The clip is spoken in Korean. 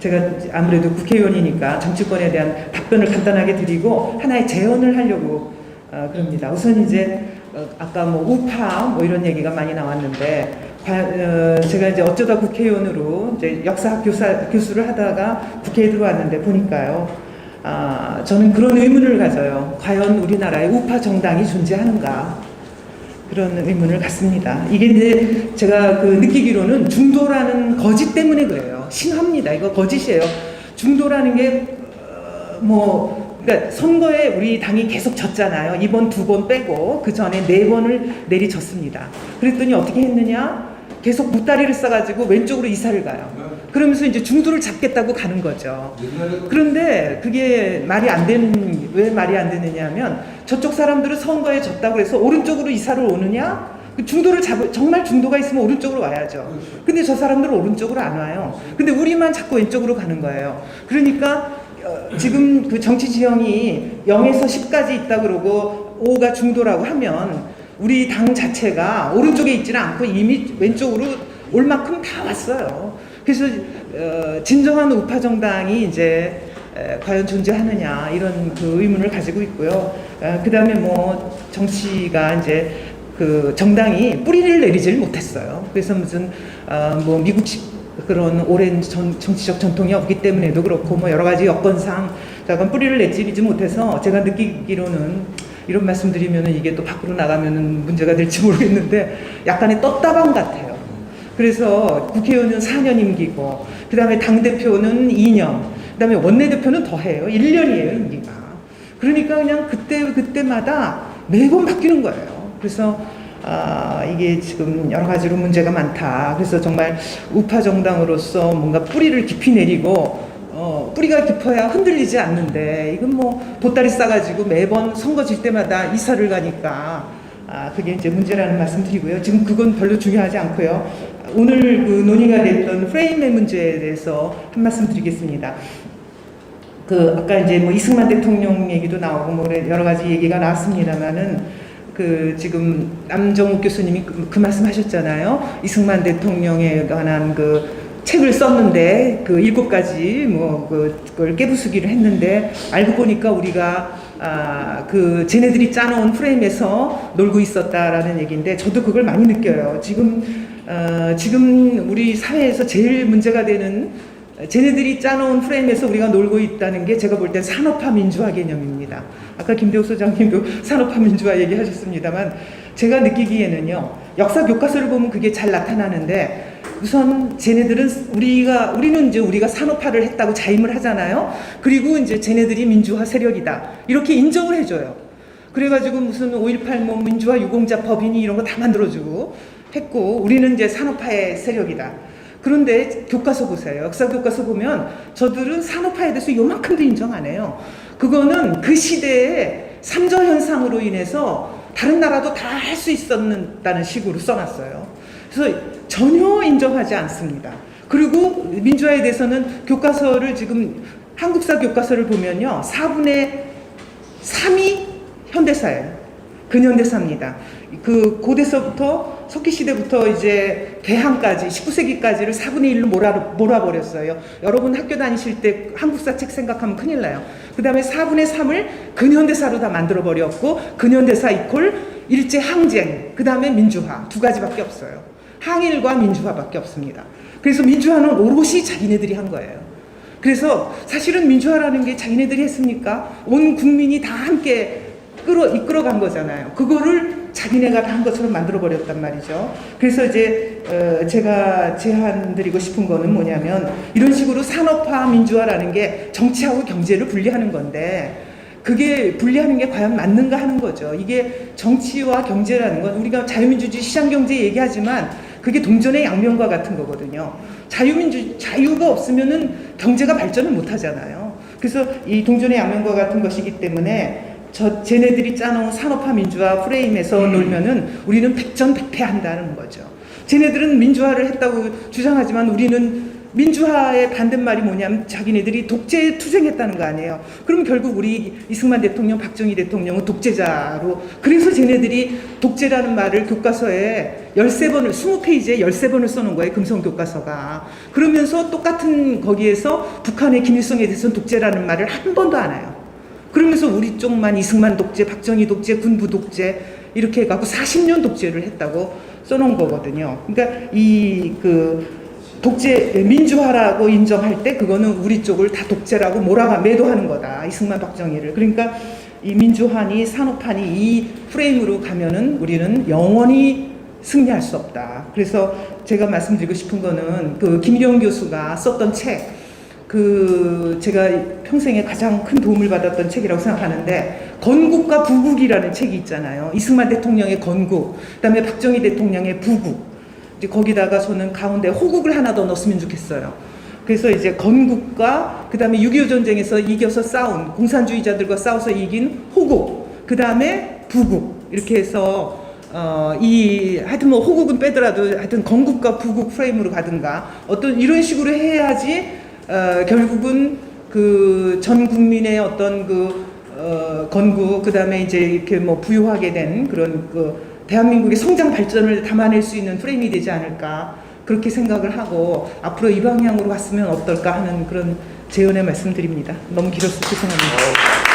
제가 아무래도 국회의원이니까 정치권에 대한 답변을 간단하게 드리고 하나의 제언을 하려고 그럽니다. 우선 이제 아까 뭐 우파 뭐 이런 얘기가 많이 나왔는데 제가 이제 어쩌다 국회의원으로 이제 역사학 교수를 하다가 국회에 들어왔는데 보니까요. 저는 그런 의문을 가져요. 과연 우리나라에 우파 정당이 존재하는가? 그런 의문을 갖습니다. 이게 이제 제가 느끼기로는 중도라는 거짓 때문에 그래요. 심합니다. 이거 거짓이에요. 중도라는 게 그러니까 선거에 우리 당이 계속 졌잖아요. 이번 2번 빼고 그 전에 4번을 내리쳤습니다. 그랬더니 어떻게 했느냐? 계속 무다리를 써가지고 왼쪽으로 이사를 가요. 그러면서 이제 중도를 잡겠다고 가는 거죠. 그런데 그게 왜 말이 안 되느냐 하면 저쪽 사람들은 선거에 졌다고 해서 오른쪽으로 이사를 오느냐? 중도를 정말 중도가 있으면 오른쪽으로 와야죠. 근데 저 사람들은 오른쪽으로 안 와요. 근데 우리만 자꾸 왼쪽으로 가는 거예요. 그러니까 지금 그 정치 지형이 0에서 10까지 있다 그러고 5가 중도라고 하면 우리 당 자체가 오른쪽에 있지는 않고 이미 왼쪽으로 올 만큼 다 왔어요. 그래서 진정한 우파 정당이 이제 과연 존재하느냐 이런 의문을 가지고 있고요. 그 다음에 뭐 정치가 이제 정당이 뿌리를 내리질 못했어요. 그래서 무슨 뭐 미국식 그런 오랜 정치적 전통이 없기 때문에도 그렇고 뭐 여러 가지 여건상 약간 뿌리를 내리지 못해서 제가 느끼기로는 이런 말씀 드리면은 이게 또 밖으로 나가면은 문제가 될지 모르겠는데 약간의 떴다방 같아요. 그래서 국회의원은 4년 임기고 그 다음에 당대표는 2년 그 다음에 원내대표는 더해요. 1년이에요 임기가. 그러니까 그냥 그때마다 매번 바뀌는 거예요. 그래서 이게 지금 여러 가지로 문제가 많다. 그래서 정말 우파 정당으로서 뭔가 뿌리를 깊이 내리고 뿌리가 깊어야 흔들리지 않는데 이건 뭐 보따리 싸가지고 매번 선거 질 때마다 이사를 가니까 그게 이제 문제라는 말씀 드리고요. 지금 그건 별로 중요하지 않고요. 오늘 논의가 됐던 프레임의 문제에 대해서 한 말씀 드리겠습니다. 아까 이제 뭐 이승만 대통령 얘기도 나오고 뭐 여러 가지 얘기가 나왔습니다만은 지금 남정욱 교수님이 그 말씀 하셨잖아요. 이승만 대통령에 관한 책을 썼는데 7가지 그걸 깨부수기를 했는데 알고 보니까 우리가 쟤네들이 짜놓은 프레임에서 놀고 있었다라는 얘기인데 저도 그걸 많이 느껴요. 지금 우리 사회에서 제일 문제가 되는 쟤네들이 짜놓은 프레임에서 우리가 놀고 있다는 게 제가 볼 땐 산업화 민주화 개념입니다. 아까 김대호 소장님도 산업화 민주화 얘기하셨습니다만 제가 느끼기에는요. 역사 교과서를 보면 그게 잘 나타나는데 우선 쟤네들은 우리는 이제 우리가 산업화를 했다고 자임을 하잖아요. 그리고 이제 쟤네들이 민주화 세력이다. 이렇게 인정을 해줘요. 그래가지고 무슨 5.18 뭐 민주화 유공자 법인이 이런 거 다 만들어주고 했고 우리는 이제 산업화의 세력이다. 그런데 교과서 보세요. 역사 교과서 보면 저들은 산업화에 대해서 요만큼도 인정 안 해요. 그거는 그 시대에 삼저 현상으로 인해서 다른 나라도 다 할 수 있었다는 식으로 써놨어요. 그래서 전혀 인정하지 않습니다. 그리고 민주화에 대해서는 교과서를 지금 한국사 교과서를 보면요. 4분의 3이 현대사예요. 근현대사입니다. 고대서부터 석기시대부터 이제 개항까지 19세기까지를 4분의 1로 몰아버렸어요. 여러분 학교 다니실 때 한국사 책 생각하면 큰일 나요. 그 다음에 4분의 3을 근현대사로 다 만들어버렸고 근현대사 이퀄 일제항쟁 그 다음에 민주화 2가지밖에 없어요. 항일과 민주화밖에 없습니다. 그래서 민주화는 오롯이 자기네들이 한 거예요. 그래서 사실은 민주화라는 게 자기네들이 했습니까? 온 국민이 다 함께 이끌어간 거잖아요. 그거를 자기네가 다 한 것처럼 만들어버렸단 말이죠. 그래서 이제 제가 제안드리고 싶은 거는 뭐냐면 이런 식으로 산업화 민주화라는 게 정치하고 경제를 분리하는 건데 그게 분리하는 게 과연 맞는가 하는 거죠. 이게 정치와 경제라는 건 우리가 자유민주주의 시장경제 얘기하지만 그게 동전의 양면과 같은 거거든요. 자유가 없으면은 경제가 발전을 못 하잖아요. 그래서 이 동전의 양면과 같은 것이기 때문에 쟤네들이 짜놓은 산업화 민주화 프레임에서 놀면은 우리는 백전백패한다는 거죠. 쟤네들은 민주화를 했다고 주장하지만 우리는 민주화의 반대말이 뭐냐면 자기네들이 독재에 투쟁했다는 거 아니에요. 그럼 결국 우리 이승만 대통령, 박정희 대통령은 독재자로, 그래서 쟤네들이 독재라는 말을 교과서에 13번을, 20페이지에 13번을 써놓은 거예요. 금성 교과서가. 그러면서 똑같은 거기에서 북한의 김일성에 대해서는 독재라는 말을 한 번도 안 해요. 그러면서 우리 쪽만 이승만 독재, 박정희 독재, 군부 독재 이렇게 해갖고 40년 독재를 했다고 써놓은 거거든요. 그러니까 독재, 민주화라고 인정할 때 그거는 우리 쪽을 다 독재라고 매도하는 거다. 이승만, 박정희를. 그러니까 이 민주화니 산업화니 이 프레임으로 가면은 우리는 영원히 승리할 수 없다. 그래서 제가 말씀드리고 싶은 거는 그 김일영 교수가 썼던 책, 제가 평생에 가장 큰 도움을 받았던 책이라고 생각하는데, 건국과 부국이라는 책이 있잖아요. 이승만 대통령의 건국, 그다음에 박정희 대통령의 부국. 이제 거기다가 저는 가운데 호국을 하나 더 넣었으면 좋겠어요. 그래서 이제 건국과 그다음에 6.25 전쟁에서 이겨서 싸운 공산주의자들과 싸워서 이긴 호국, 그다음에 부국, 이렇게 해서 하여튼 뭐 호국은 빼더라도 하여튼 건국과 부국 프레임으로 가든가 어떤 이런 식으로 해야지 결국은 그 전 국민의 어떤 건국, 그다음에 이제 이렇게 뭐 부유하게 된 그런 대한민국의 성장 발전을 담아낼 수 있는 프레임이 되지 않을까, 그렇게 생각을 하고 앞으로 이 방향으로 갔으면 어떨까 하는 그런 제언의 말씀드립니다. 너무 길어서 죄송합니다.